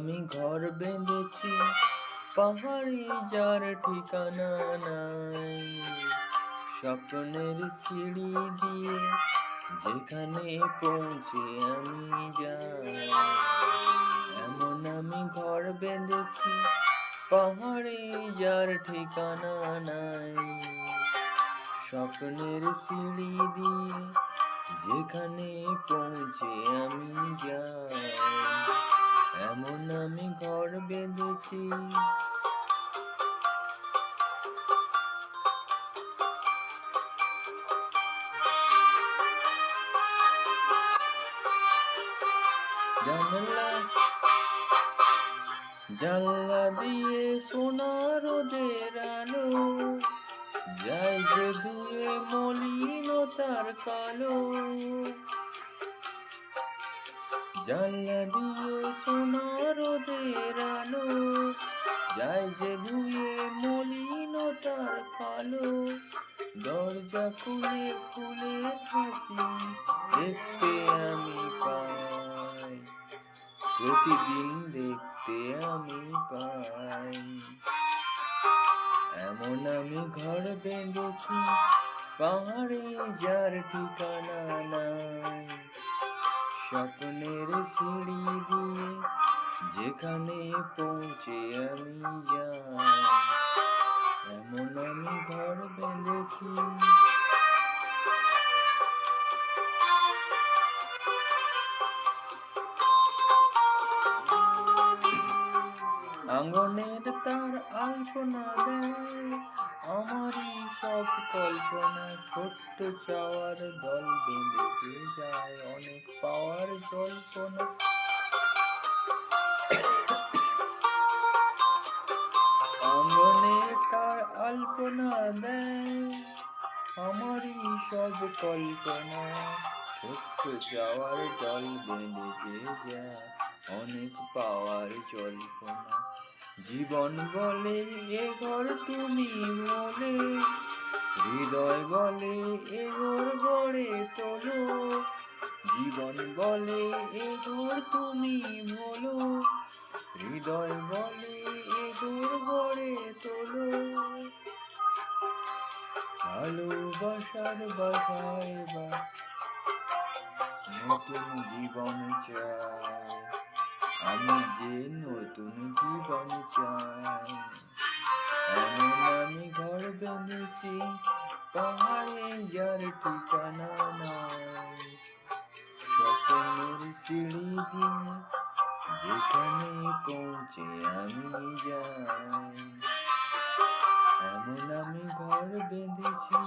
আমি ঘর বেঁধেছি পাহাড়ে যার ঠিকানা নাই। স্বপ্নের সিঁড়ি দিয়ে যেখানে পৌঁছে আমি যাই। এমন আমি ঘর বেঁধেছি পাহাড়ে যার ঠিকানা নাই। স্বপ্নের সিঁড়ি দিয়ে যেখানে পৌঁছে আমি যাই। এমন আমি ঘর বেঁধেছি। জানলা জানলা দিয়ে সোনা রোদের আলো যায় যে ধুয়ে মলিনতার কালো। জানলা দিয়ে সোনা রোদের আলো যায় যে ধুয়ে মলিনতার কালো। দরজা খুলে ফুলের হাসি দেখতে আমি পাই, প্রতিদিন দেখতে আমি পাই। এমন আমি ঘর বেঁধেছি পাহাড়ে যার ঠিকানা নাই। স্বপ্নের সিঁড়ি দিয়ে যেখানে পৌঁছে আমি যাই। এমন আমি ঘর বেঁধেছি। আঙ্গনের তার আলপনা দেয় আমারই সব কল্পনা। ছোট্ট চাওয়ার দল বেঁধে যায় অনেক পাওয়ার জল্পনা। আঙ্গনে তার আলপনা দেয় আমারই সব কল্পনা। ছোট্ট চাওয়ার দল বেঁধে যায় অনেক পাওয়ার জল্পনা। জীবন বলে এ ঘর তুমি বলে, হৃদয় বলে এ ঘর গড়ে তোলো। জীবন বলে এ ঘর তুমি বলো, হৃদয় বলে এ ঘর গড়ে তোলো। ভালোবাসার বাসায় এবার নতুন জীবন চাই। আমি যে নতুন জীবন চাই। এমন আমি ঘর বেঁধেছি পাহাড়ে যার ঠিকানা নাই। স্বপ্নের সিঁড়ি দিয়ে যেখানে পৌঁছে আমি যাই। এমন আমি ঘর বেঁধেছি।